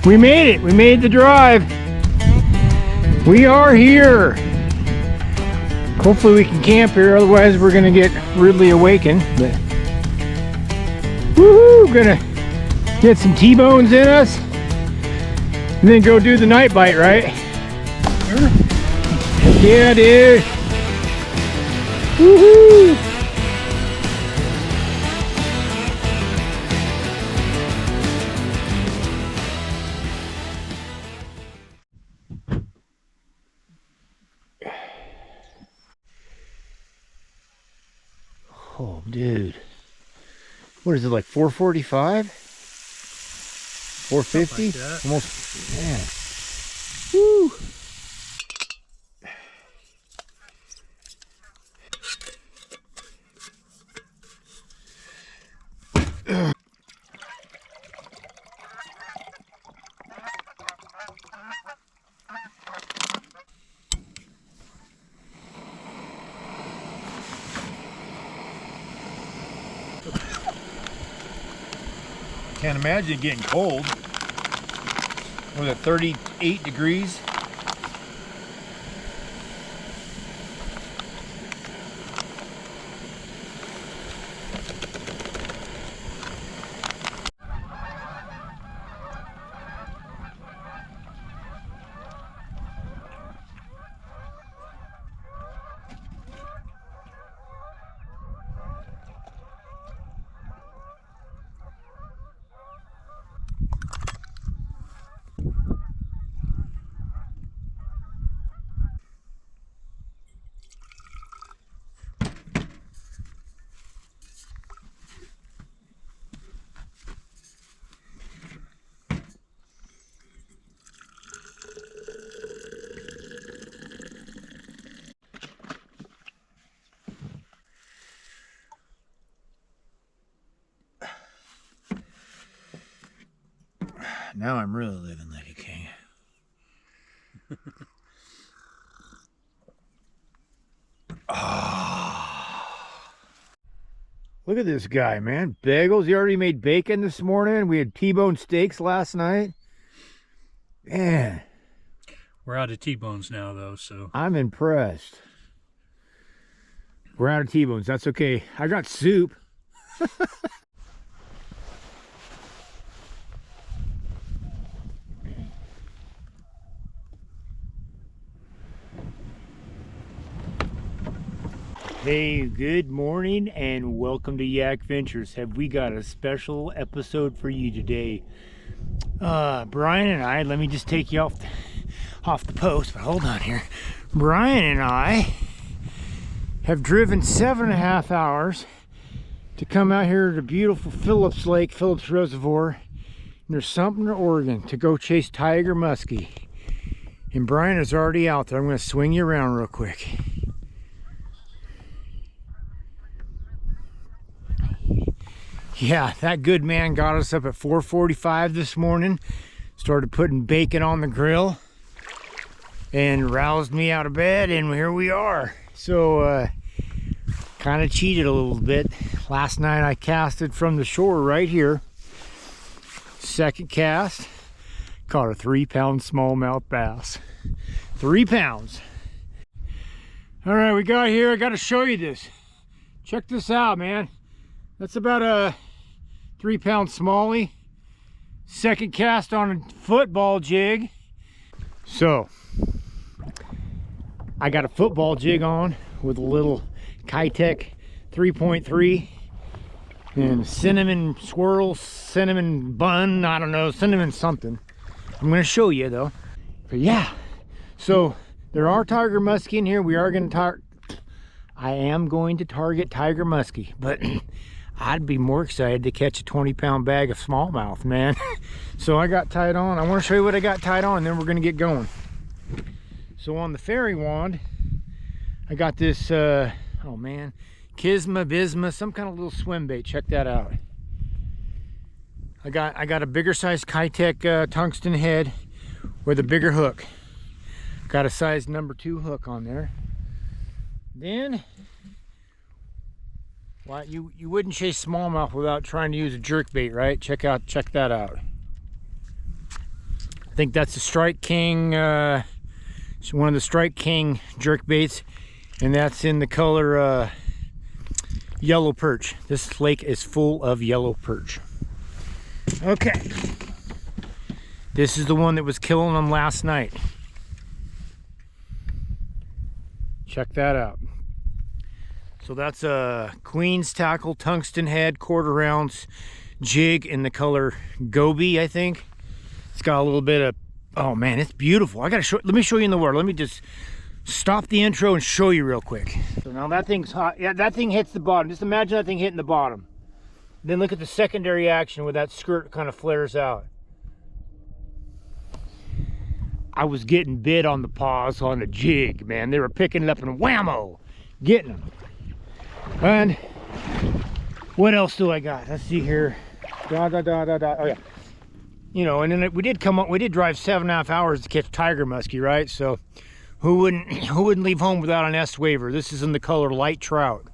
We made it. We made the drive. We are here. Hopefully we can camp here, otherwise we're gonna get rudely awakened. But woohoo! Gonna get some T-bones in us, and then go do the night bite, right? Sure. Yeah, dude. Woohoo! Oh, dude. What is it, like 445? 450? Like almost, man. Woo! Can't imagine it getting cold. Was it 38 degrees? Now I'm really living like a king. Look at this guy, man. Bagels. He already made bacon this morning. We had T-bone steaks last night. Man. We're out of T-bones now, though, so. I'm impressed. We're out of T-bones. That's okay. I got soup. Hey, good morning and welcome to Yak Ventures. Have we got a special episode for you today? Brian and I, let me just take you off the post, but hold on here. Brian and I have driven 7.5 hours to come out here to beautiful Phillips Lake, Phillips Reservoir, near Sumter, Oregon, to go chase tiger muskie. And Brian is already out there. I'm going to swing you around real quick. Yeah, that good man got us up at 4:45 this morning, started putting bacon on the grill, and roused me out of bed, and here we are. So, kind of cheated a little bit. Last night I casted from the shore right here. Second cast, caught a 3-pound smallmouth bass. 3 pounds. All right, we got here. I got to show you this. Check this out, man. That's about a 3-pound smallie. Second cast on a football jig. So, I got a football jig on with a little Kayak 3.3 and cinnamon swirl, cinnamon bun, I don't know, cinnamon something. I'm going to show you though. But yeah, so there are tiger muskie in here. I am going to target tiger muskie, but I'd be more excited to catch a 20-pound bag of smallmouth, man. So I got tied on. I want to show you what I got tied on, and then we're going to get going. So on the fairy wand, I got this, oh man, Kisma, Bisma, some kind of little swim bait. Check that out. I got a bigger size Kayak tungsten head with a bigger hook. Got a size number 2 hook on there. Then Well, you wouldn't chase smallmouth without trying to use a jerk bait, right? Check that out. I think that's the Strike King, it's one of the Strike King jerk baits, and that's in the color yellow perch. This lake is full of yellow perch. Okay, this is the one that was killing them last night. Check that out. So that's a Queen's Tackle tungsten head 1/4 ounce jig in the color Goby, I think. It's got a little bit of, oh man, it's beautiful. I gotta show, let me show you in the water. Let me just stop the intro and show you real quick. So now that thing's hot. Yeah, that thing hits the bottom. Just imagine that thing hitting the bottom. Then look at the secondary action where that skirt kind of flares out. I was getting bit on the paws on the jig, man. They were picking it up and whammo, getting them. And what else do I got? Let's see here. Oh yeah. You know, and then we did drive 7.5 hours to catch tiger muskie, right? So who wouldn't leave home without an S waiver? This is in the color light trout.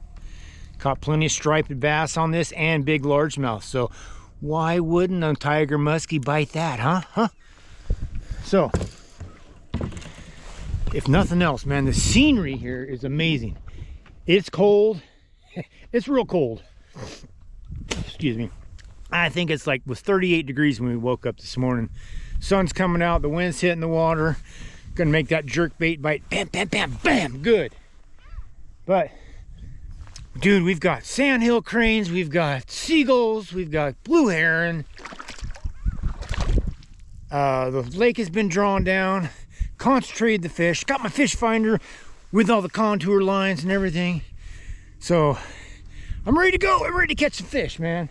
Caught plenty of striped bass on this and big largemouth. So why wouldn't a tiger muskie bite that, huh? So if nothing else, man, the scenery here is amazing. It's cold. It's real cold. Excuse me. I think it's like, was 38 degrees when we woke up this morning. Sun's coming out, the wind's hitting the water. Gonna make that jerk bait bite. Bam, bam, bam, bam, good. But, dude, we've got sandhill cranes, we've got seagulls, we've got blue heron. The lake has been drawn down. Concentrated the fish. Got my fish finder with all the contour lines and everything. So, I'm ready to go. I'm ready to catch some fish, man.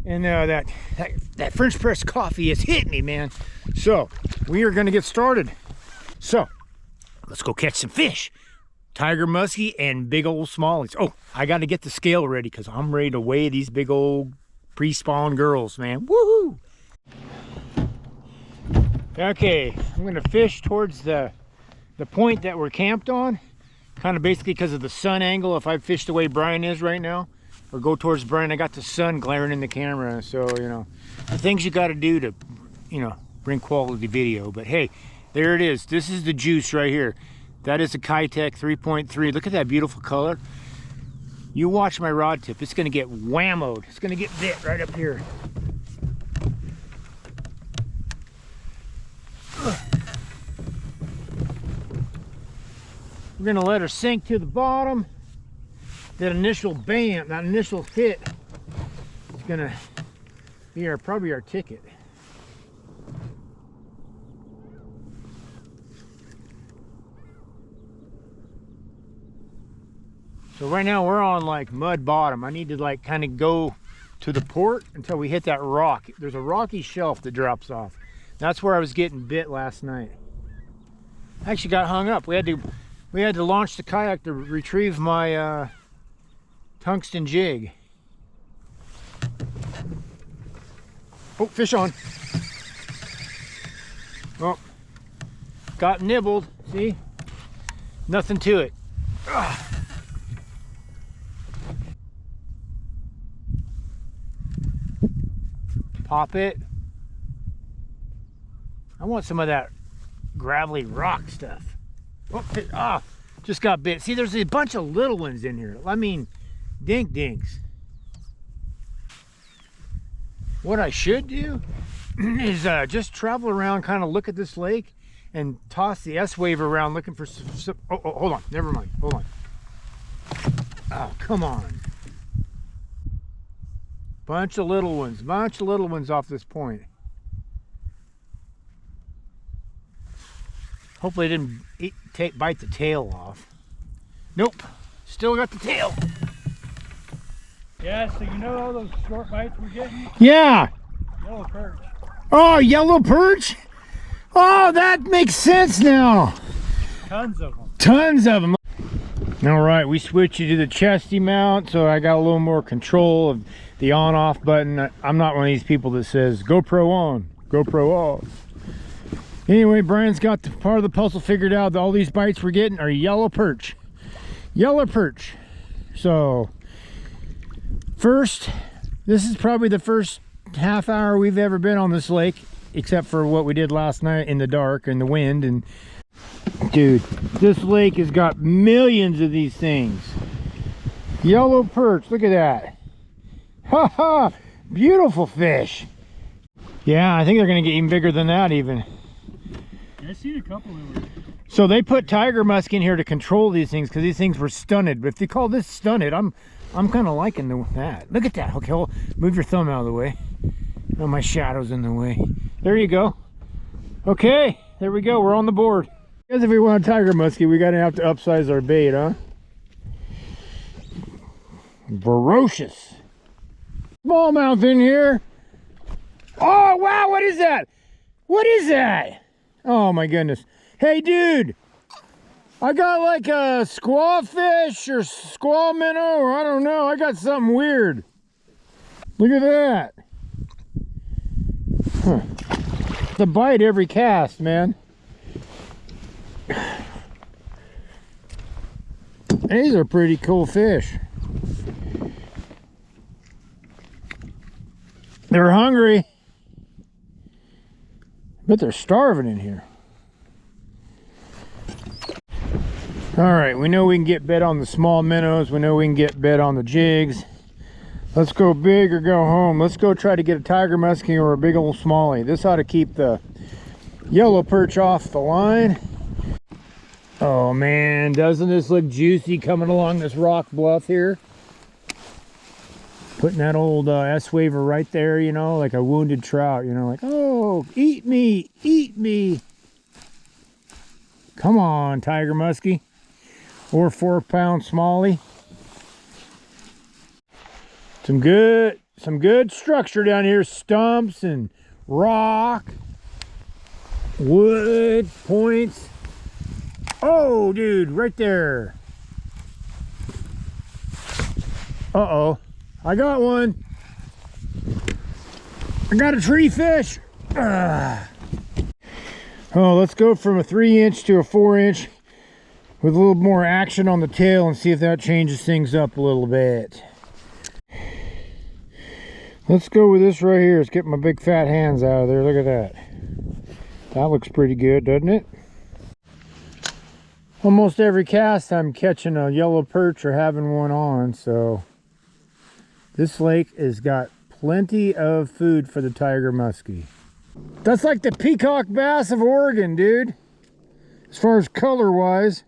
And that French press coffee has hit me, man. So we are gonna get started. So let's go catch some fish. Tiger muskie and big old smallies. Oh, I got to get the scale ready because I'm ready to weigh these big old pre-spawn girls, man. Woohoo! Okay, I'm gonna fish towards the point that we're camped on. Kind of basically because of the sun angle. If I fish the way Brian is right now, or go towards Brian, I got the sun glaring in the camera. So, you know, the things you got to do to, you know, bring quality video. But hey, there it is. This is the juice right here. That is a Kayak 3.3. Look at that beautiful color. You watch my rod tip. It's going to get whammoed. It's going to get bit right up here. We're going to let her sink to the bottom. That initial bam, that initial hit is going to be probably our ticket. So right now we're on like mud bottom. I need to like kind of go to the port until we hit that rock. There's a rocky shelf that drops off. That's where I was getting bit last night. I actually got hung up. We had to launch the kayak to retrieve my tungsten jig. Oh, fish on. Oh, got nibbled. See? Nothing to it. Ugh. Pop it. I want some of that gravelly rock stuff. Oh, just got bit. See, there's a bunch of little ones in here. I mean, dink dinks. What I should do is just travel around, kind of look at this lake and toss the S-wave around looking for some oh, hold on, never mind, hold on. Oh, come on. Bunch of little ones off this point. Hopefully it didn't bite the tail off. Nope, still got the tail. Yeah, so you know all those short bites we're getting? Yeah. Yellow perch. Oh, yellow perch? Oh, that makes sense now. Tons of them. Tons of them. All right, we switched you to the chesty mount, so I got a little more control of the on-off button. I'm not one of these people that says GoPro on, GoPro off. Anyway, Brian's got the part of the puzzle figured out. All these bites we're getting are yellow perch. Yellow perch. So This is probably the first half hour we've ever been on this lake, except for what we did last night in the dark and the wind. And dude, this lake has got millions of these things. Yellow perch, look at that. Ha ha, beautiful fish. Yeah, I think they're gonna get even bigger than that even. I seen a couple of them. So they put tiger muskie in here to control these things because these things were stunted. But if they call this stunted, I'm kind of liking that. Look at that. Okay, well, move your thumb out of the way. Oh, my shadow's in the way. There you go. Okay, there we go. We're on the board. Because if we want a tiger muskie, we gotta have to upsize our bait, huh? Ferocious. Smallmouth in here. Oh wow, what is that? What is that? Oh my goodness. Hey dude, I got like a squaw fish or squaw minnow, or I don't know. I got something weird. Look at that. Huh. The bite every cast, man. These are pretty cool fish. They're hungry, but they're starving in here. All right, we know we can get bit on the small minnows. We know we can get bit on the jigs. Let's go big or go home. Let's go try to get a tiger muskie or a big old smallie. This ought to keep the yellow perch off the line. Oh man, doesn't this look juicy coming along this rock bluff here? Putting that old S-waver right there, you know, like a wounded trout, you know, like, oh, eat me, eat me. Come on, tiger muskie. Or 4-pound smallie. Some good structure down here. Stumps and rock, wood, points. Oh, dude, right there. Uh-oh. I got one. I got a tree fish. Oh, let's go from a 3-inch to a 4-inch with a little more action on the tail and see if that changes things up a little bit. Let's go with this right here. Let's get my big fat hands out of there. Look at that. That looks pretty good, doesn't it? Almost every cast I'm catching a yellow perch or having one on, so this lake has got plenty of food for the tiger muskie. That's like the peacock bass of Oregon, dude. As far as color wise.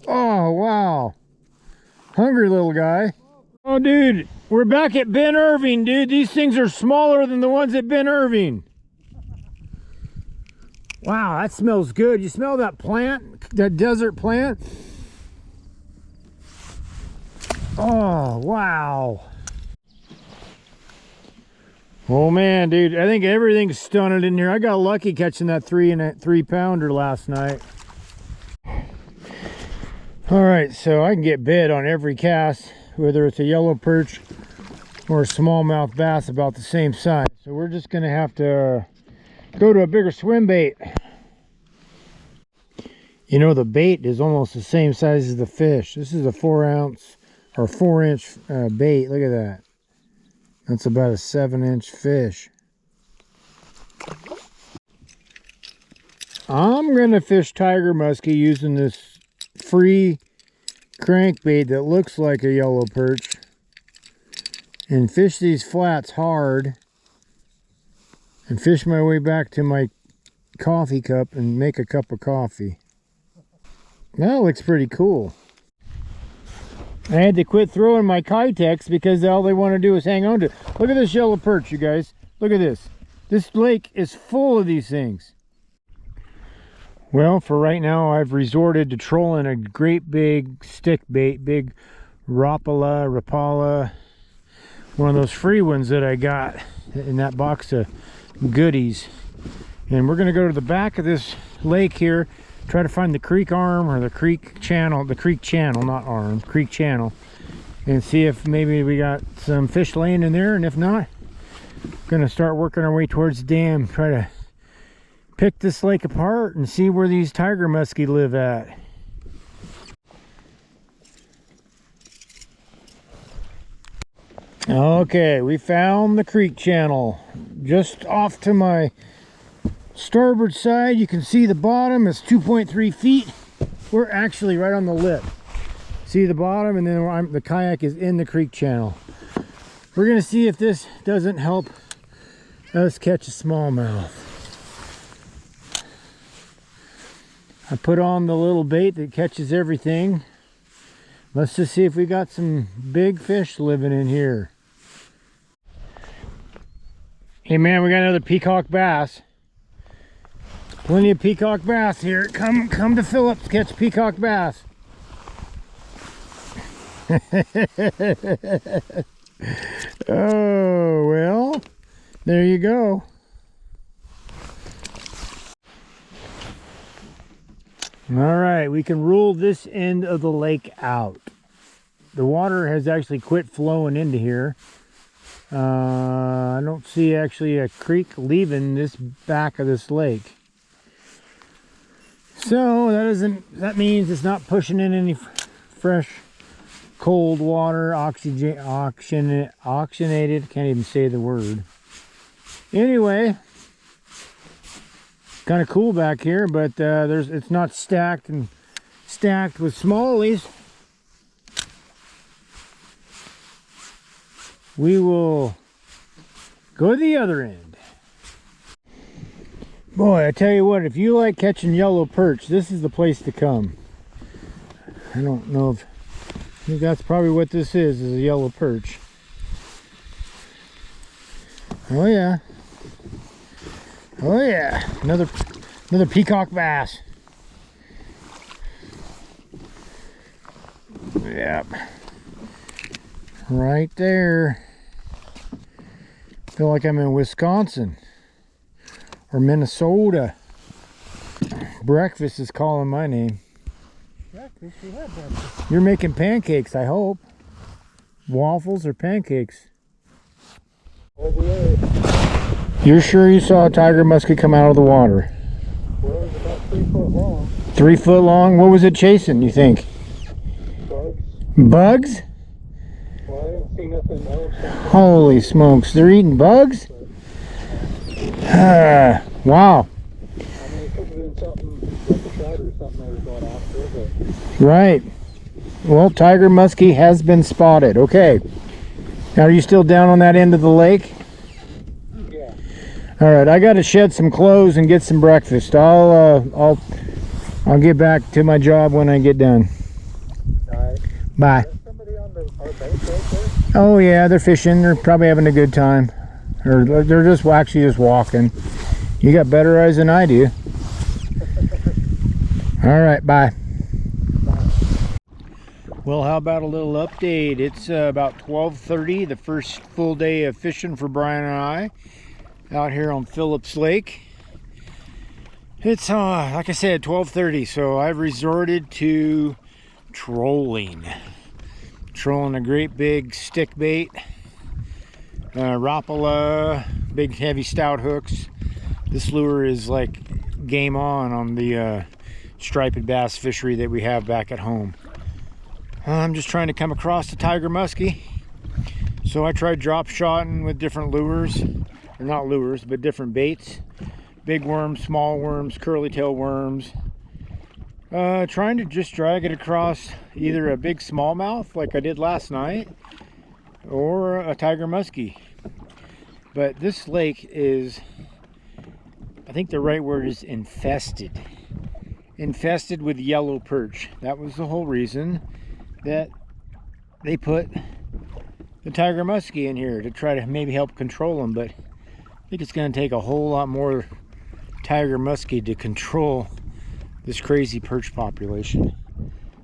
Oh, wow. Hungry little guy. Oh, dude, we're back at Ben Irving, dude. These things are smaller than the ones at Ben Irving. Wow, that smells good. You smell that plant, that desert plant? Oh, wow. Oh man, dude, I think everything's stunted in here. I got lucky catching that 3-pounder last night. All right, so I can get bit on every cast, whether it's a yellow perch or a smallmouth bass about the same size. So we're just gonna have to go to a bigger swim bait. You know, the bait is almost the same size as the fish. This is a 4-ounce or 4-inch bait. Look at that. That's about a 7-inch fish. I'm gonna fish tiger muskie using this free crankbait that looks like a yellow perch and fish these flats hard and fish my way back to my coffee cup and make a cup of coffee. That looks pretty cool. I had to quit throwing my kayaks because all they want to do is hang on to it. Look at this yellow perch, you guys. Look at this. This lake is full of these things. Well, for right now, I've resorted to trolling a great big stick bait, big Rapala, one of those free ones that I got in that box of goodies. And we're gonna go to the back of this lake here, try to find the creek arm or the creek channel, not arm, creek channel, and see if maybe we got some fish laying in there. And if not, gonna start working our way towards the dam, try to pick this lake apart and see where these tiger muskie live at. Okay, we found the creek channel. Just off to my starboard side, you can see the bottom is 2.3 feet. We're actually right on the lip. See the bottom, and then the kayak is in the creek channel. We're gonna see if this doesn't help us catch a smallmouth. I put on the little bait that catches everything. Let's just see if we got some big fish living in here. Hey man, we got another peacock bass. Plenty of peacock bass here. Come to Phillips, catch peacock bass. Oh, well, there you go. All right, we can rule this end of the lake out. The water has actually quit flowing into here. I don't see actually a creek leaving this back of this lake. So that means it's not pushing in any fresh cold water, oxygenated, can't even say the word. Anyway, kind of cool back here, but it's not stacked with smallies. We will go to the other end. Boy, I tell you what, if you like catching yellow perch, this is the place to come. I don't know if I think that's probably what this is a yellow perch. Oh yeah. Oh yeah. Another peacock bass. Yep. Right there. Feel like I'm in Wisconsin or Minnesota. Breakfast is calling my name. Breakfast? We had breakfast. You're making pancakes, I hope. Waffles or pancakes? All the way. You're sure you saw a tiger muskie come out of the water? Well, it was about 3 foot long. 3 foot long? What was it chasing, you think? Bugs. Bugs? Well, I didn't see nothing else. Holy smokes, they're eating bugs? Wow. I mean, it could have been something like a trout or something they were going after, but... Right. Well, tiger muskie has been spotted. Okay. Now, are you still down on that end of the lake? Yeah. All right, I got to shed some clothes and get some breakfast. I'll get back to my job when I get done. All right. Bye. Is there somebody on our bank right there? Oh yeah, they're fishing. They're probably having a good time, or they're just actually just walking. You got better eyes than I do. All right, bye. Well, how about a little update? It's about 12:30, the first full day of fishing for Brian and I out here on Phillips Lake. It's like I said, 12:30, so I've resorted to trolling a great big stick bait, Rapala, big heavy stout hooks. This lure is like game on the striped bass fishery that we have back at home. I'm just trying to come across the tiger muskie, so I tried drop shotting with different lures, or not lures, but different baits. Big worms, small worms, curly tail worms. Trying to just drag it across either a big smallmouth like I did last night or a tiger muskie. But this lake is, I think the right word is infested. Infested with yellow perch. That was the whole reason that they put the tiger muskie in here, to try to maybe help control them. But I think it's going to take a whole lot more tiger muskie to control this crazy perch population.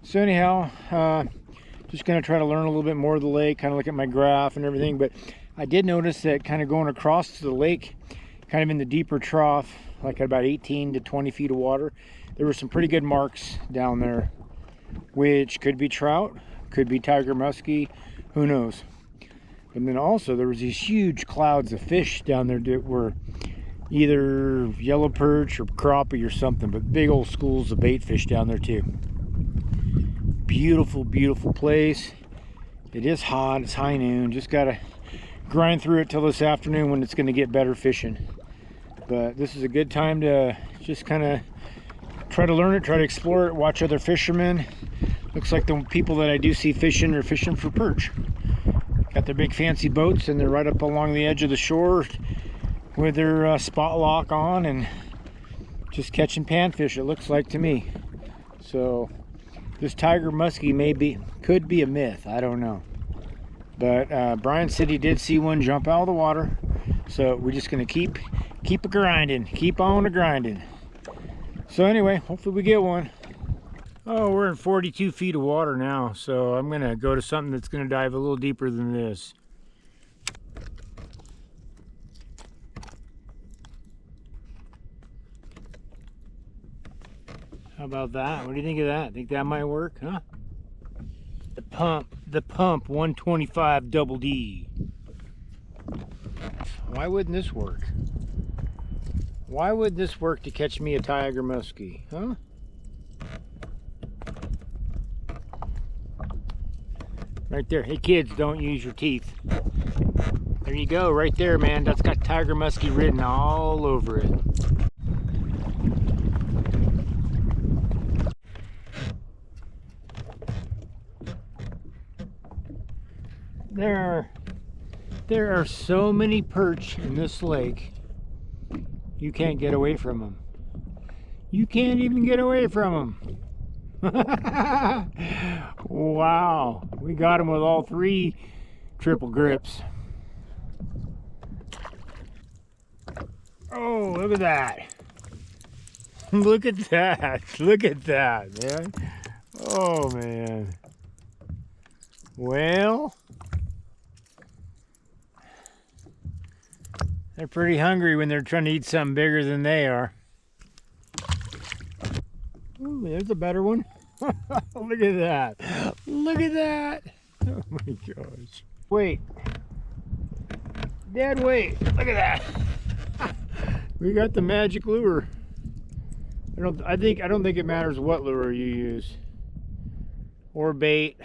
So anyhow, just going to try to learn a little bit more of the lake, kind of look at my graph and everything. But I did notice that kind of going across to the lake, kind of in the deeper trough, like at about 18 to 20 feet of water, there were some pretty good marks down there, which could be trout, could be tiger muskie, who knows. And then also there was these huge clouds of fish down there that were either yellow perch or crappie or something, but big old schools of bait fish down there too. Beautiful, beautiful place. It is hot, it's high noon. Just gotta grind through it till this afternoon when it's gonna get better fishing. But this is a good time to just kind of try to learn it, try to explore it, watch other fishermen. Looks like the people that I do see fishing are fishing for perch. Got their big fancy boats and they're right up along the edge of the shore with their spot lock on and just catching panfish, it looks like to me. So this tiger muskie could be a myth, I don't know. But Brian said he did see one jump out of the water. So we're just gonna keep a grinding, keep on a grinding. So anyway, hopefully we get one. Oh, we're in 42 feet of water now, so I'm gonna go to something that's gonna dive a little deeper than this. How about that? What do you think of that? Think that might work, huh? The pump 125 double D. Why wouldn't this work? Why would this work to catch me a tiger muskie, huh? Right there. Hey kids, don't use your teeth. There you go, right there, man. That's got tiger muskie written all over it. There are so many perch in this lake. You can't get away from them. You can't even get away from them. Wow, we got them with all 3 triple grips. Oh, look at that. Look at that. Look at that, man. Oh, man. Well, they're pretty hungry when they're trying to eat something bigger than they are. Ooh, there's a better one. Look at that. Look at that. Oh my gosh. Wait. Dad, wait. Look at that. We got the magic lure. I don't think it matters what lure you use. Or bait.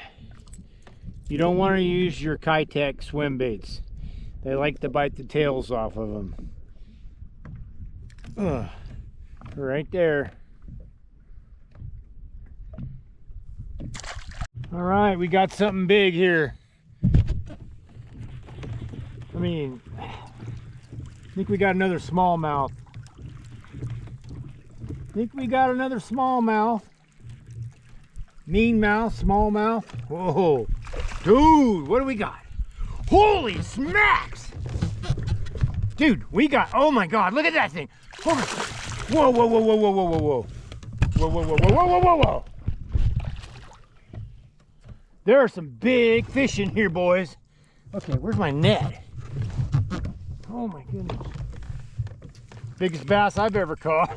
You don't want to use your Kayak swim baits. They like to bite the tails off of them. Right there. All right, we got something big here. I mean, I think we got another smallmouth. Mean mouth, smallmouth. Whoa, dude, what do we got? Holy smacks! Dude, we got, oh my God, look at that thing. Whoa, whoa, whoa, whoa, whoa, whoa, whoa, whoa, whoa. Whoa, whoa, whoa, whoa, whoa, whoa, whoa. There are some big fish in here, boys. Okay, where's my net? Oh my goodness. Biggest bass I've ever caught.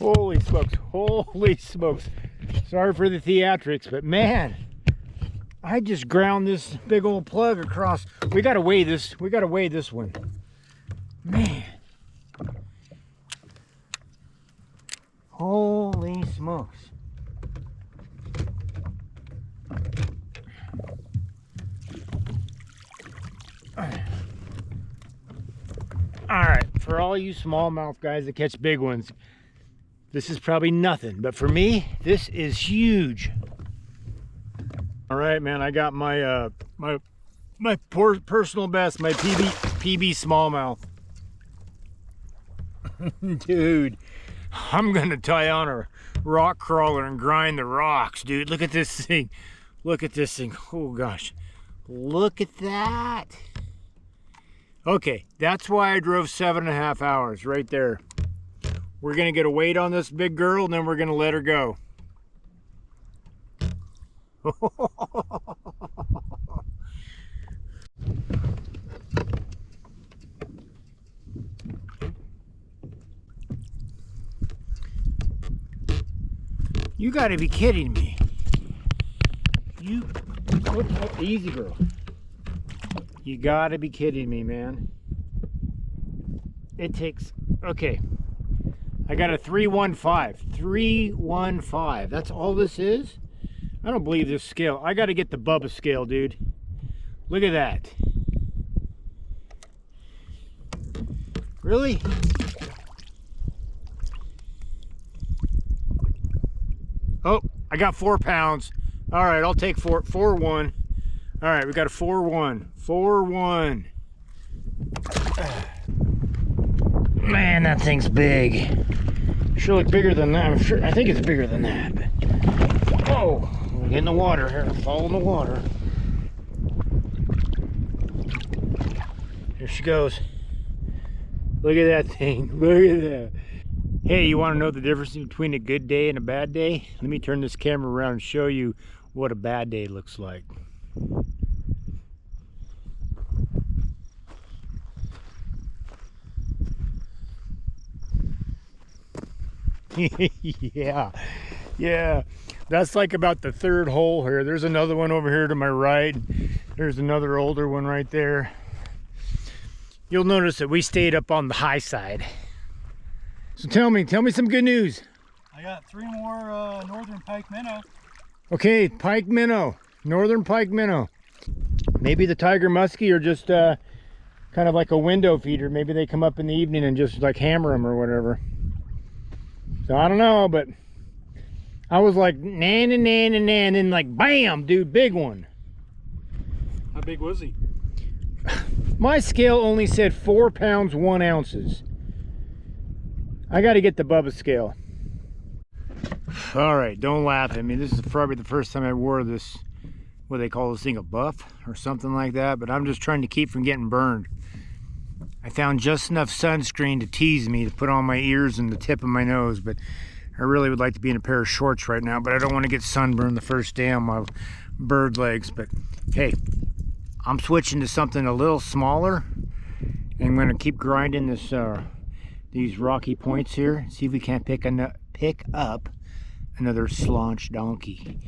Holy smokes, holy smokes. Sorry for the theatrics, but man, I just ground this big old plug across. We gotta weigh this one. Man. Holy smokes. All right, for all you smallmouth guys that catch big ones, this is probably nothing, but for me, this is huge. All right, man, I got my my personal best, my PB smallmouth. Dude, I'm gonna tie on a rock crawler and grind the rocks, dude. Look at this thing. Look at this thing. Oh gosh, look at that. Okay, that's why I drove 7.5 hours right there. We're gonna get a weight on this big girl and then we're gonna let her go. You gotta be kidding me. Easy girl. You gotta be kidding me, man. It takes, okay. I got a 315. 315. That's all this is? I don't believe this scale. I got to get the Bubba scale, dude. Look at that. Really? Oh, I got 4 pounds. All right, I'll take 4-1. All right, we got a 4-1. 4-1. Man, that thing's big. Sure look bigger than that. I'm sure. I think it's bigger than that. But... oh, we're getting the water here. Fall in the water. Here she goes. Look at that thing. Look at that. Hey, you want to know the difference between a good day and a bad day? Let me turn this camera around and show you what a bad day looks like. yeah, that's like about the 3rd hole here. There's another one over here to my right. There's another older one right there. You'll notice that we stayed up on the high side. So tell me some good news. I got 3 more northern pike minnow. Okay, pike minnow, northern pike minnow. Maybe the tiger muskie are just kind of like a window feeder. Maybe they come up in the evening and just like hammer them or whatever. So I don't know, but I was like, nan and nan and nan, and like, bam, dude, big one. How big was he? My scale only said 4 pounds 1 ounces. I got to get the Bubba scale. All right, don't laugh at me. This is probably the first time I wore this, what they call this thing, a buff or something like that, but I'm just trying to keep from getting burned. I found just enough sunscreen to tease me to put on my ears and the tip of my nose, but I really would like to be in a pair of shorts right now, but I don't want to get sunburned the first day on my bird legs. But hey, I'm switching to something a little smaller, and I'm going to keep grinding this these rocky points here, see if we can't pick up another slaunch donkey.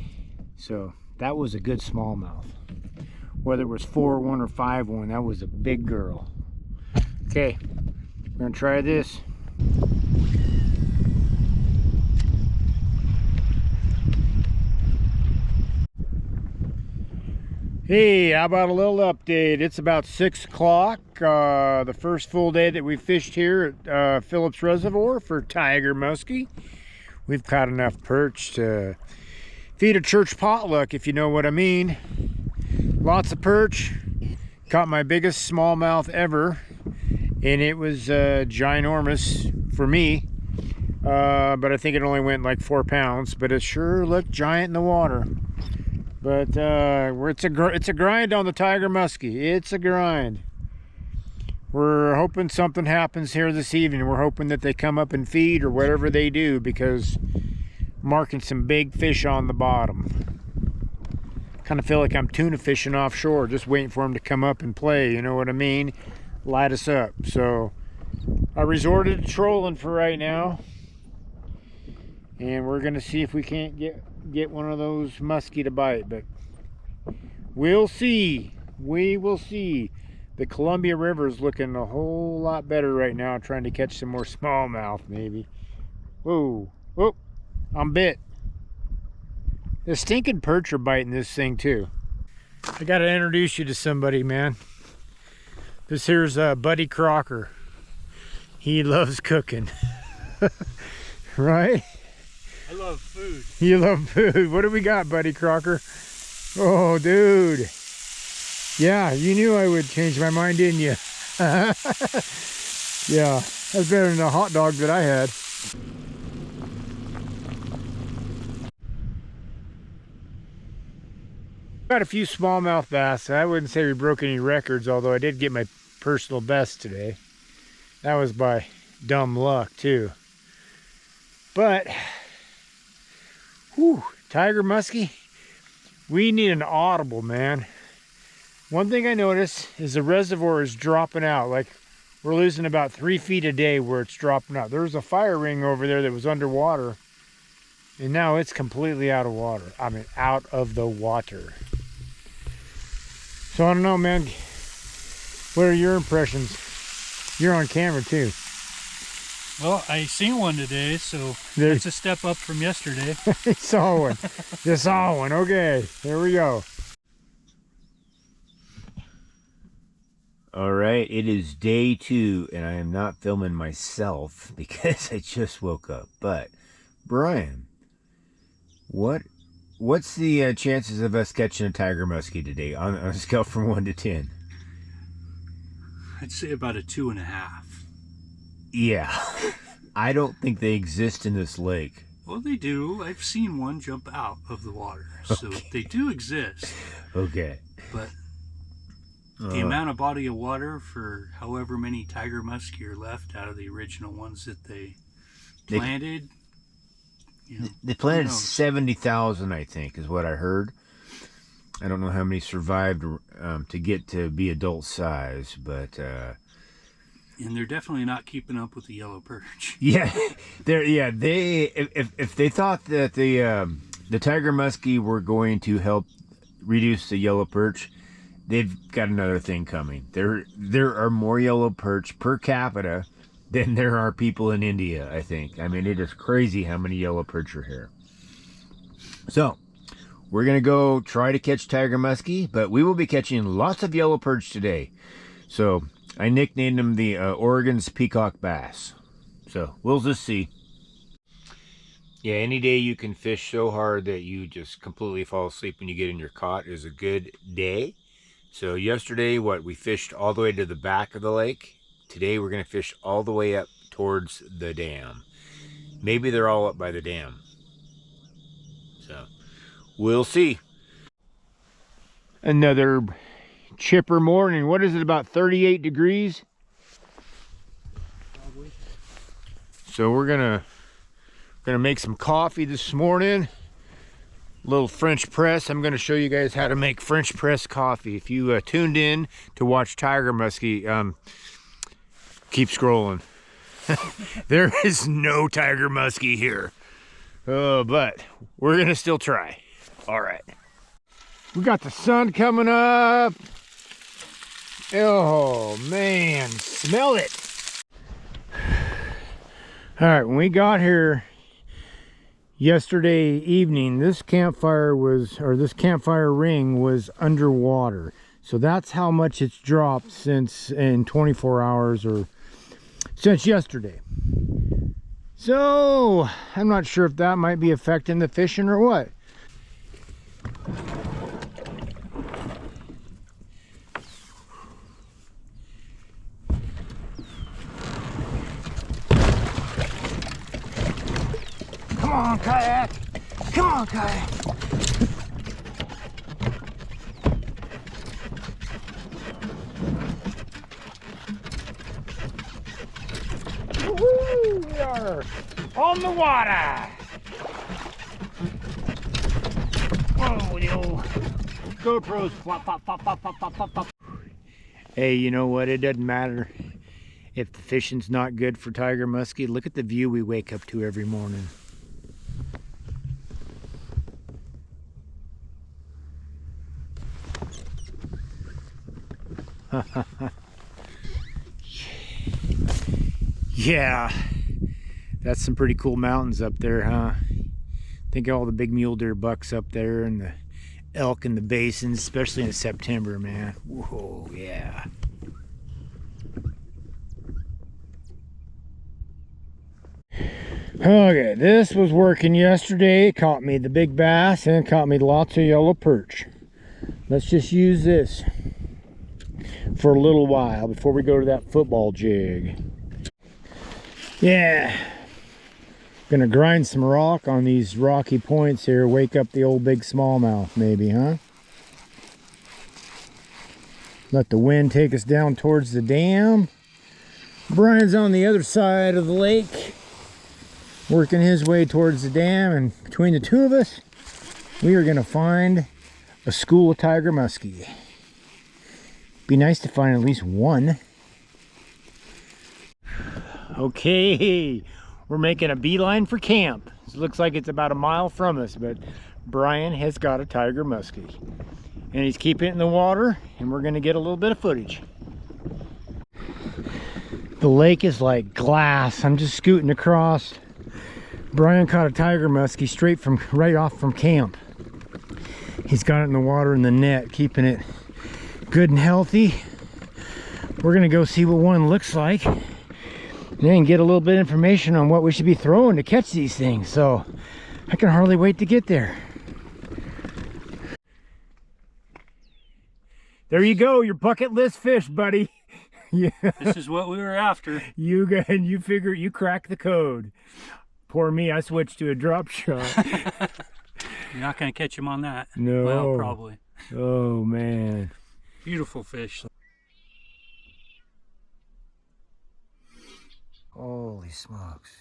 So that was a good smallmouth. Whether it was 4-1 or 5-1, that was a big girl. Okay, we're gonna try this. Hey, how about a little update? It's about 6 o'clock, the first full day that we fished here at Phillips Reservoir for tiger muskie. We've caught enough perch to feed a church potluck, if you know what I mean. Lots of perch. Caught my biggest smallmouth ever, and it was ginormous for me, but I think it only went like 4 pounds, but it sure looked giant in the water. But it's a grind on the tiger muskie. It's a grind. We're hoping something happens here this evening. We're hoping that they come up and feed or whatever they do, because I'm marking some big fish on the bottom. Kind of feel like I'm tuna fishing offshore, just waiting for them to come up and play, you know what I mean? Light us up. So I resorted to trolling for right now, and we're gonna see if we can't get one of those muskie to bite, but we'll see. We will see. The Columbia River is looking a whole lot better right now, trying to catch some more smallmouth maybe. Whoa, whoop, I'm bit. The stinking perch are biting this thing too. I gotta introduce you to somebody, man. This here's Buddy Crocker. He loves cooking. Right? I love food. You love food. What do we got, Buddy Crocker? Oh, dude. Yeah, you knew I would change my mind, didn't you? Yeah, that's better than the hot dog that I had. Got a few smallmouth bass. I wouldn't say we broke any records, although I did get my personal best today. That was by dumb luck too. But whew, tiger muskie, we need an audible, man. One thing I noticed is the reservoir is dropping out. Like, we're losing about 3 feet a day where it's dropping out. There was a fire ring over there that was underwater, and now it's completely out of water. I mean, out of the water. So I don't know, man. What are your impressions? You're on camera too. Well, I seen one today, so There- that's a step up from yesterday. Saw one. Just saw one. Okay, there we go. All right, it is day 2, and I am not filming myself because I just woke up. But Brian, what's the chances of us catching a tiger muskie today on a scale from 1 to 10? I'd say about a 2.5. Yeah, I don't think they exist in this lake. Well, they do. I've seen one jump out of the water, so they do exist. Okay. But the amount of body of water for however many tiger muskie are left out of the original ones that they planted, you know, They planted who knows? 70,000, I think, is what I heard. I don't know how many survived to get to be adult size, but And they're definitely not keeping up with the yellow perch. yeah, if they thought that the tiger muskie were going to help reduce the yellow perch, they've got another thing coming. There are more yellow perch per capita than there are people in India, I think. I mean, it is crazy how many yellow perch are here. So we're gonna go try to catch tiger muskie, but we will be catching lots of yellow perch today. So I nicknamed them the Oregon's peacock bass. So we'll just see. Yeah, any day you can fish so hard that you just completely fall asleep when you get in your cot is a good day. So yesterday, we fished all the way to the back of the lake. Today we're gonna fish all the way up towards the dam. Maybe they're all up by the dam. So we'll see. Another chipper morning. What is it, about 38 degrees? Probably. So we're gonna make some coffee this morning. Little French press. I'm gonna show you guys how to make French press coffee. If you tuned in to watch tiger muskie, keep scrolling. There is no tiger muskie here. But we're gonna still try. All right. We got the sun coming up. Oh man, smell it. All right, when we got here yesterday evening, this campfire ring was underwater. So that's how much it's dropped since in 24 hours or since yesterday. So I'm not sure if that might be affecting the fishing or what. Come on, kayak! Come on, kayak! Woohoo! We are on the water! Whoa, the old GoPros flop, flop, flop, flop, flop, flop, flop, flop. Hey, you know what? It doesn't matter if the fishing's not good for tiger muskie. Look at the view we wake up to every morning. Yeah, that's some pretty cool mountains up there, huh? Think of all the big mule deer bucks up there and the elk in the basins, especially in September, man. Whoa, yeah. Okay, this was working yesterday. It caught me the big bass and it caught me lots of yellow perch. Let's just use this for a little while before we go to that football jig. Yeah, gonna grind some rock on these rocky points here, wake up the old big smallmouth maybe, huh? Let the wind take us down towards the dam. Brian's on the other side of the lake, working his way towards the dam, and between the two of us, we are gonna find a school of tiger muskie. Be nice to find at least one. Okay, we're making a beeline for camp. It looks like it's about a mile from us, but Brian has got a tiger muskie. And he's keeping it in the water, and we're gonna get a little bit of footage. The lake is like glass. I'm just scooting across. Brian caught a tiger muskie straight from right off from camp. He's got it in the water in the net, keeping it good and healthy. We're gonna go see what one looks like and get a little bit of information on what we should be throwing to catch these things. So I can hardly wait to get there. There you go, your bucket list fish, buddy. Yeah. This is what we were after. You figure you cracked the code. Poor me, I switched to a drop shot. You're not going to catch him on that. No. Well, probably. Oh, man. Beautiful fish. Holy smokes.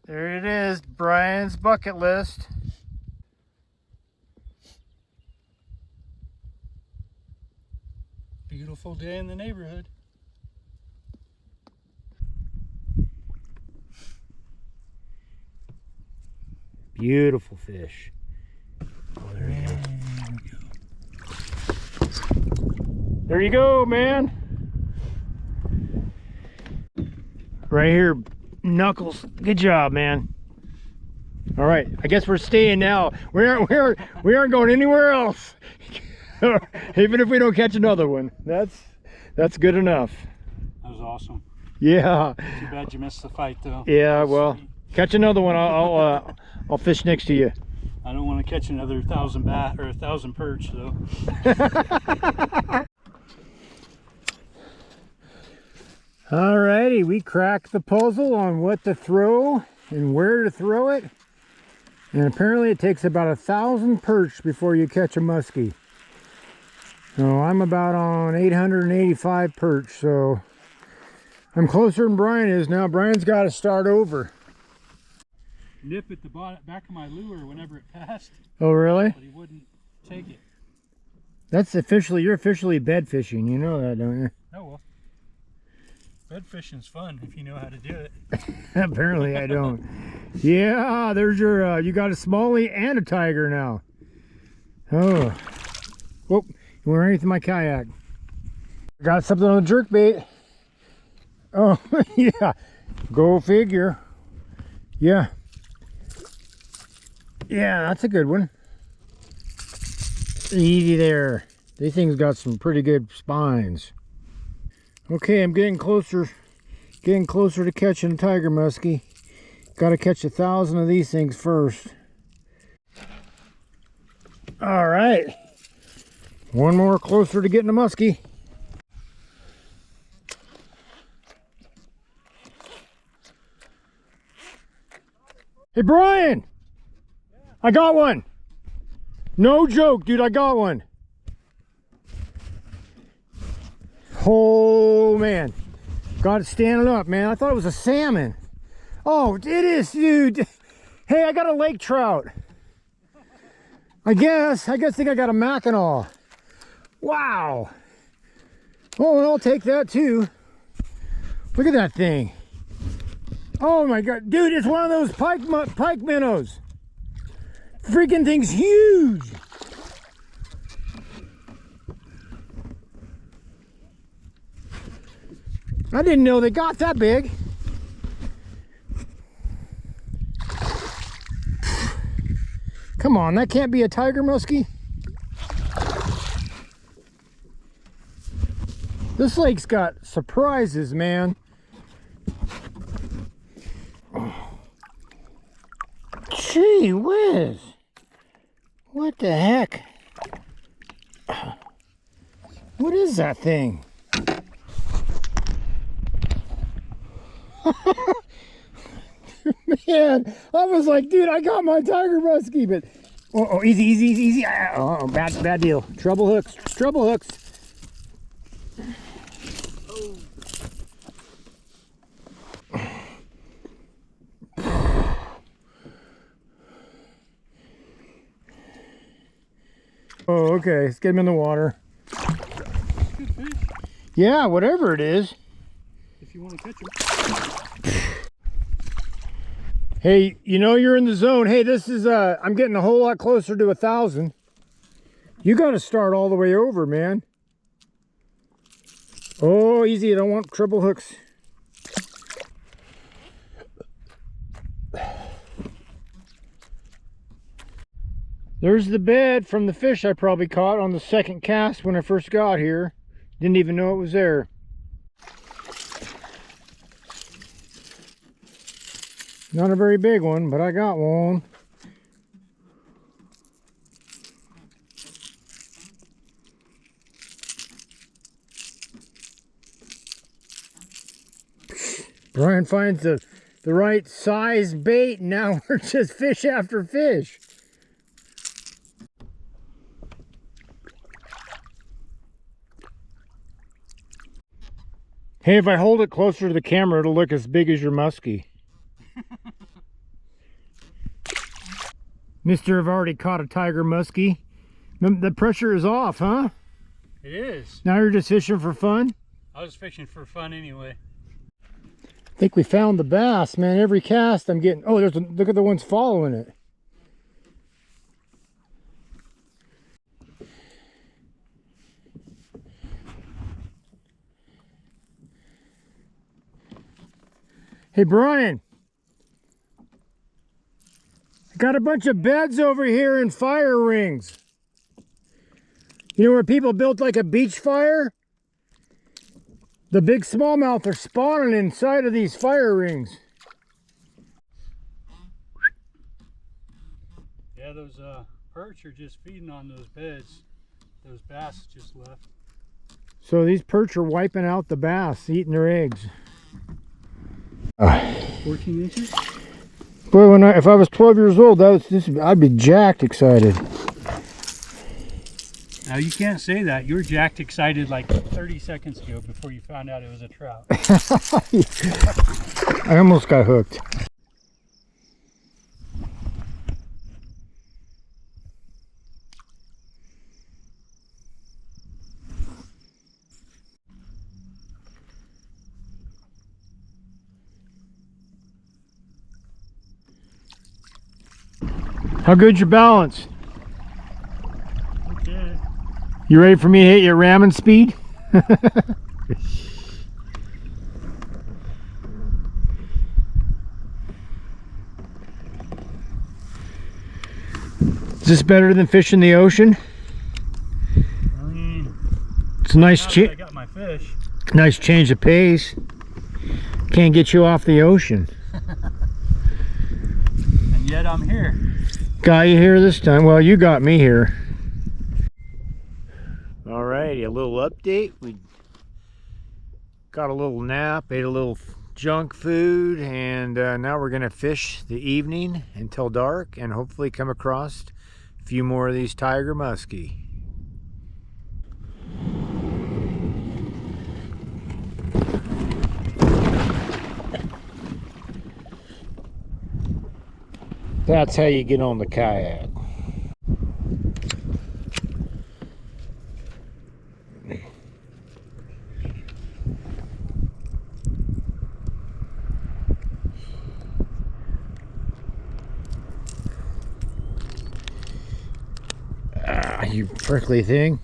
There it is, Brian's bucket list. Beautiful day in the neighborhood. Beautiful fish. Oh, there you go. There you go, man. Right here, Knuckles. Good job, man. All right, I guess we're staying now. We aren't going anywhere else. Even if we don't catch another one, that's good enough. That was awesome. Yeah. Too bad you missed the fight, though. Yeah. Well, catch another one. I'll fish next to you. I don't want to catch another 1,000 bass or 1,000 perch, though. All righty, we cracked the puzzle on what to throw and where to throw it. And apparently it takes about 1,000 perch before you catch a muskie. So I'm about on 885 perch, so I'm closer than Brian is now. Brian's got to start over. Nip at the back of my lure whenever it passed. Oh, really? But he wouldn't take it. That's officially, you're officially bed fishing. You know that, don't you? Oh, well. Bed fishing's fun if you know how to do it. Apparently I don't. Yeah, there's your, you got a smallie and a tiger now. Oh. Whoop, you went underneath my kayak. Got something on the jerk bait. Oh, yeah. Go figure. Yeah. Yeah, that's a good one. Easy there. These things got some pretty good spines. Okay, I'm getting closer to catching a tiger muskie. Got to catch 1,000 of these things first. All right, one more closer to getting a muskie. Hey Brian, I got one. No joke, dude, I got one. Oh man, got it standing up, man. I thought it was a salmon. Oh, it is, dude. Hey, I got a lake trout. I think I got a Mackinaw. Wow. Oh, and I'll take that too. Look at that thing. Oh my God, dude, it's one of those pike minnows. Freaking thing's huge. I didn't know they got that big. Come on, that can't be a tiger muskie. This lake's got surprises, man. Gee whiz. What the heck? What is that thing? Man, I was like, dude, I got my tiger muskie, but oh, easy. Oh, bad deal. Treble hooks. Oh, okay, let's get him in the water. Good fish. Yeah, whatever it is. If you want to catch him. Hey, you know you're in the zone. Hey, this is I'm getting a whole lot closer to 1,000. You got to start all the way over, man. Oh, easy. I don't want triple hooks. There's the bed from the fish I probably caught on the second cast when I first got here. Didn't even know it was there. Not a very big one, but I got one. Brian finds the right size bait, and now we're just fish after fish. Hey, if I hold it closer to the camera, it'll look as big as your muskie. Mister, I've already caught a tiger muskie. The pressure is off, huh? It is. Now you're just fishing for fun? I was fishing for fun anyway. I think we found the bass, man. Every cast I'm getting... Oh, look at the ones following it. Hey, Brian. I got a bunch of beds over here and fire rings. You know where people built like a beach fire? The big smallmouth are spawning inside of these fire rings. Yeah, those perch are just feeding on those beds. Those bass just left. So these perch are wiping out the bass, eating their eggs. 14 inches? Boy, if I was 12 years old, I'd be jacked excited. Now you can't say that. You were jacked excited like 30 seconds ago before you found out it was a trout. I almost got hooked. How good's your balance? Okay. You ready for me to hit your ramming speed? Is this better than fishing the ocean? I mean, It's a nice I got my fish. nice change of pace. Can't get you off the ocean. And yet I'm here. Got you here this time. Well, you got me here. Alrighty, a little update. We got a little nap, ate a little junk food, and now we're gonna fish the evening until dark and hopefully come across a few more of these tiger muskie. That's how you get on the kayak. Ah, you prickly thing.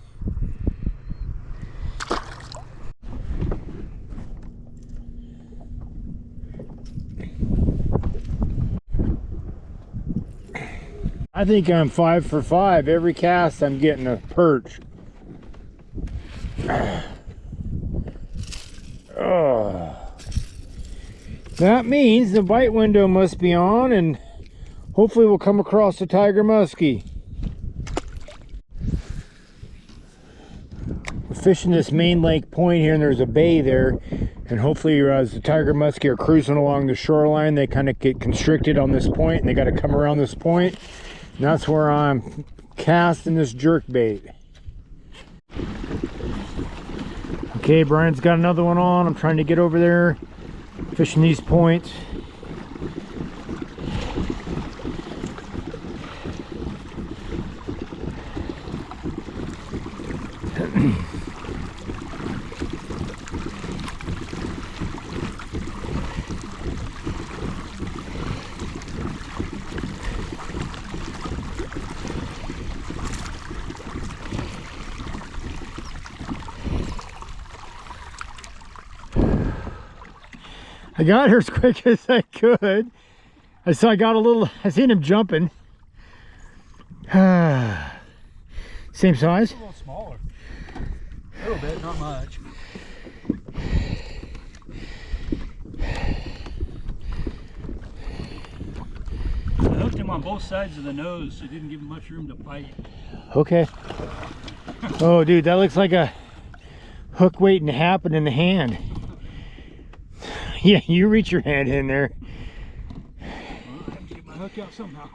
I think I'm 5 for 5. Every cast I'm getting a perch. Oh. That means the bite window must be on, and hopefully we'll come across a tiger muskie. We're fishing this main lake point here, and there's a bay there, and hopefully as the tiger muskie are cruising along the shoreline, they kind of get constricted on this point, and they got to come around this point. And that's where I'm casting this jerk bait. Okay, Brian's got another one on. I'm trying to get over there, fishing these points. I got her as quick as I could. I seen him jumping. Same size? A little smaller. A little bit, not much. I hooked him on both sides of the nose, so it didn't give him much room to bite. Okay. Oh, dude, that looks like a hook waiting to happen in the hand. Yeah, you reach your hand in there. Well, I have to get my hook out somehow.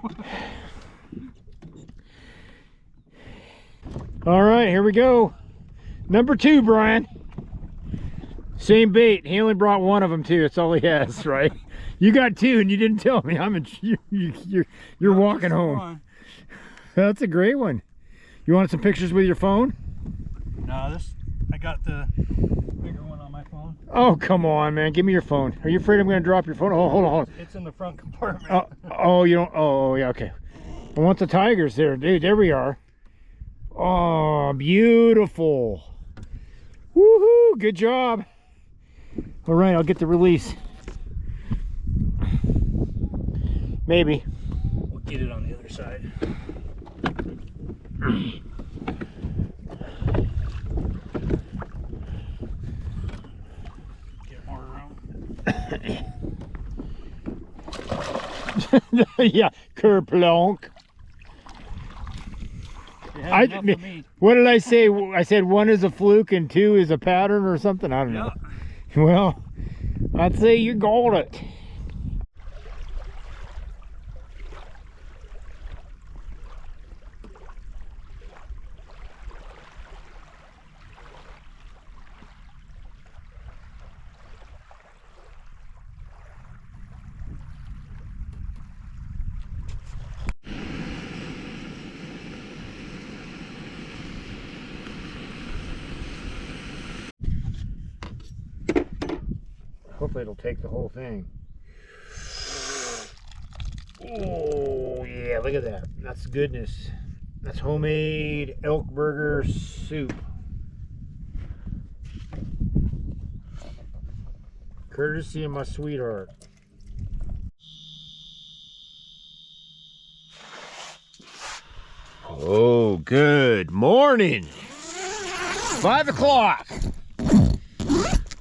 All right, here we go. Number 2, Brian. Same bait. He only brought one of them too. That's all he has, right? You got 2 and you didn't tell me. You're walking home. That's a great one. You want some pictures with your phone? No, I got the bigger one on my phone. Oh, come on, man. Give me your phone. Are you afraid I'm going to drop your phone? Oh, hold on. It's in the front compartment. Oh, you don't. Oh, yeah, okay. I want the tigers there, dude. There we are. Oh, beautiful. Woohoo, good job. All right, I'll get the release. Maybe. We'll get it on the other side. Get more room. Yeah, kerplonk. What did I say? I said 1 is a fluke and 2 is a pattern or something. I don't know. Well, I'd say you got it. Hopefully it'll take the whole thing. Oh yeah, look at that. That's goodness. That's homemade elk burger soup. Courtesy of my sweetheart. Oh, good morning. 5 o'clock.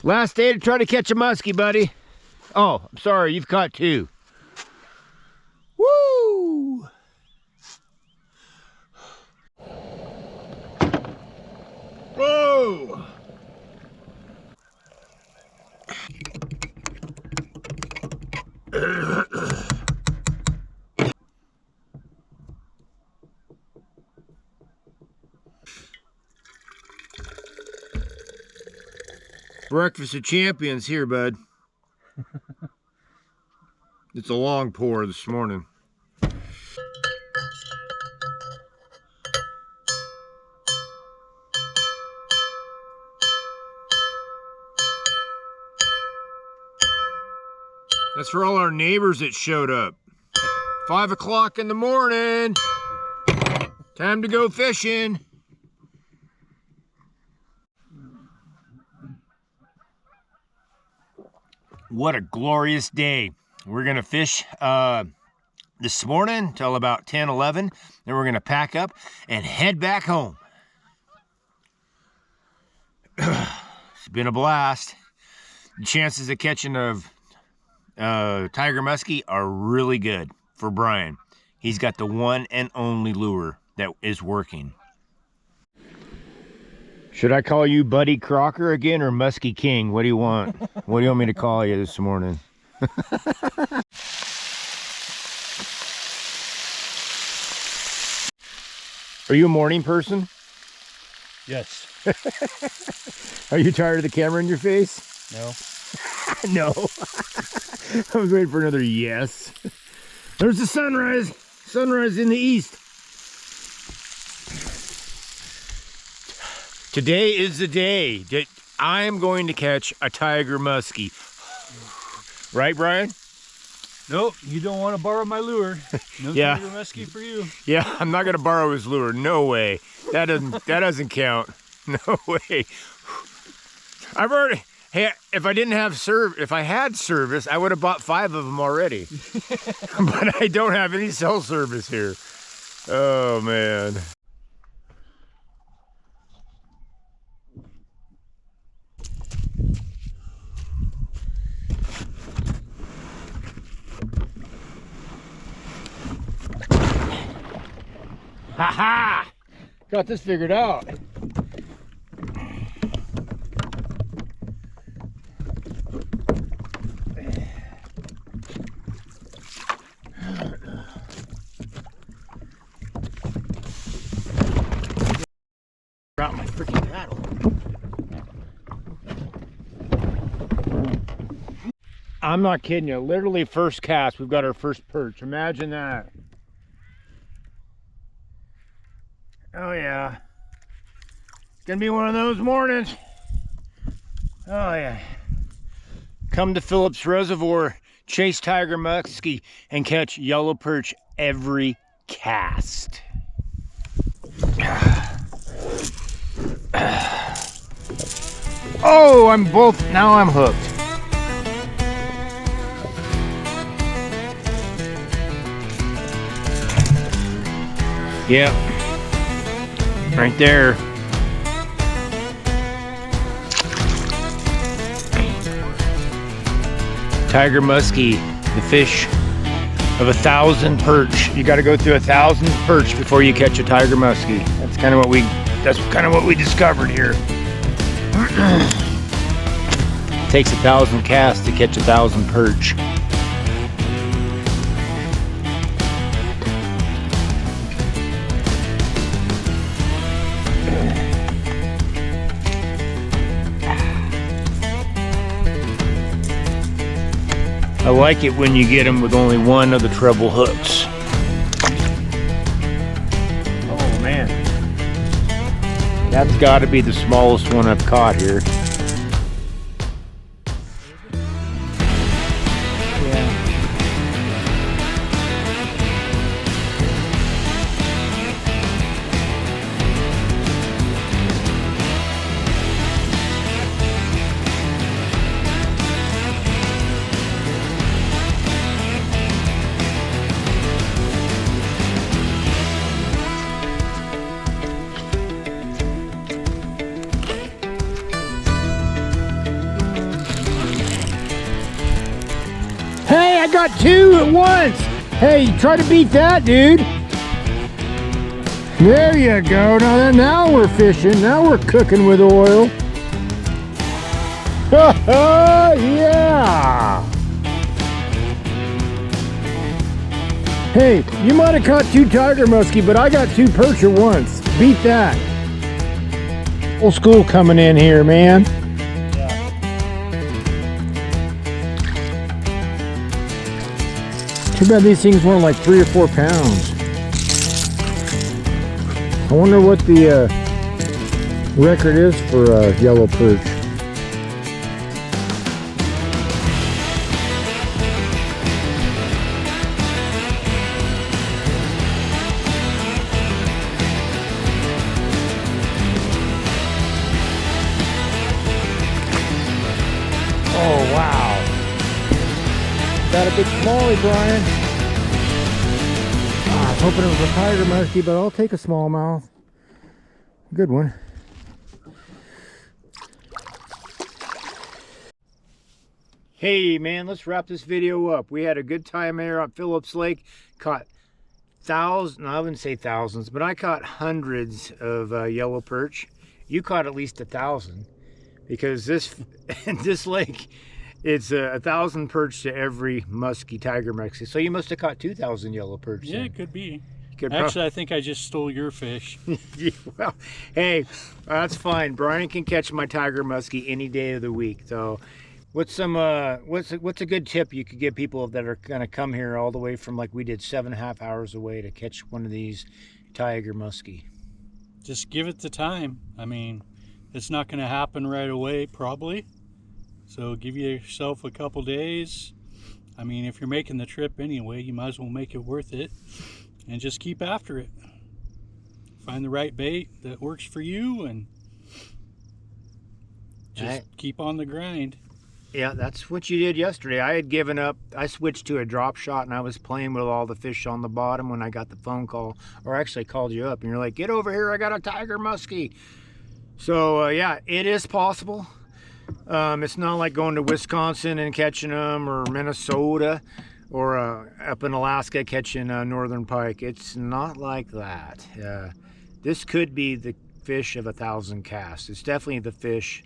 Last day to try to catch a muskie, buddy. Oh, I'm sorry, you've caught 2. Woo! Whoa! Breakfast of champions here, bud. It's a long pour this morning. That's for all our neighbors that showed up. 5 o'clock in the morning. Time to go fishing. What a glorious day. We're gonna fish this morning till about 10, 11. Then we're gonna pack up and head back home. It's been a blast. The chances of catching a tiger muskie are really good for Brian. He's got the one and only lure that is working. Should I call you Buddy Crocker again or Muskie King? What do you want? What do you want me to call you this morning? Are you a morning person? Yes. Are you tired of the camera in your face? No. No. I was waiting for another yes. There's the sunrise. Sunrise in the east. Today is the day that I am going to catch a tiger muskie. Right, Brian? Nope, you don't want to borrow my lure. No Yeah. tiger muskie for you. Yeah, I'm not gonna borrow his lure. No way. That doesn't count. No way. Hey, if I had service, I would have bought 5 of them already. But I don't have any cell service here. Oh man. Ha-ha! Got this figured out. Out my freaking paddle. I'm not kidding you. Literally first cast, we've got our first perch. Imagine that. Oh yeah. It's gonna be one of those mornings. Oh yeah. Come to Phillips Reservoir, chase tiger muskie, and catch yellow perch every cast. Oh, now I'm hooked. Yep. Right there. Tiger muskie, the fish of 1,000 perch. You got to go through 1,000 perch before you catch a tiger muskie. That's kind of what we discovered here. Takes 1,000 casts to catch 1,000 perch. I like it when you get them with only one of the treble hooks. Oh man. That's got to be the smallest one I've caught here. Hey, I got 2 at once. Hey, try to beat that, dude. There you go. Now we're fishing. Now we're cooking with oil. Yeah. Hey, you might have caught 2 tiger muskie, but I got 2 perch at once. Beat that. Old school coming in here, man. Too bad these things weren't like 3 or 4 pounds. I wonder what the record is for yellow perch. Oh wow. Got a big smallie, Brian. I was hoping it was a tiger muskie, but I'll take a smallmouth. Good one. Hey man, let's wrap this video up. We had a good time there at Phillips Lake. Caught thousands, I wouldn't say thousands, but I caught hundreds of yellow perch. You caught at least 1,000, because this lake, it's 1,000 perch to every muskie, tiger muskie. So you must have caught 2,000 yellow perch. Yeah, then. it could be. Actually, I think I just stole your fish. Yeah, well, hey, that's fine. Brian can catch my tiger muskie any day of the week. So, what's a good tip you could give people that are gonna come here all the way from, like we did, 7.5 hours away to catch one of these tiger muskie? Just give it the time. I mean, it's not going to happen right away, probably. So give yourself a couple days. I mean, if you're making the trip anyway, you might as well make it worth it. And just keep after it. Find the right bait that works for you, and Just keep on the grind. Yeah, that's what you did yesterday. I had given up. I switched to a drop shot, and I was playing with all the fish on the bottom when I got the phone call, or actually I called you up, and you're like, get over here, I got a tiger muskie. So yeah, it is possible. It's not like going to Wisconsin and catching them, or Minnesota, or up in Alaska catching northern pike. It's not like that. This could be the fish of 1,000 casts. It's definitely the fish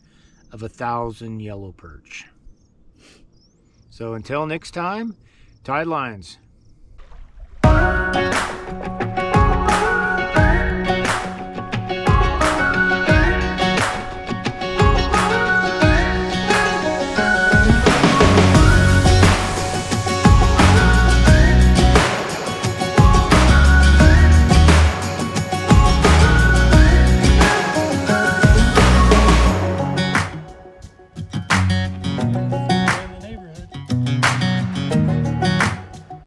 of 1,000 yellow perch. So until next time, tide lines.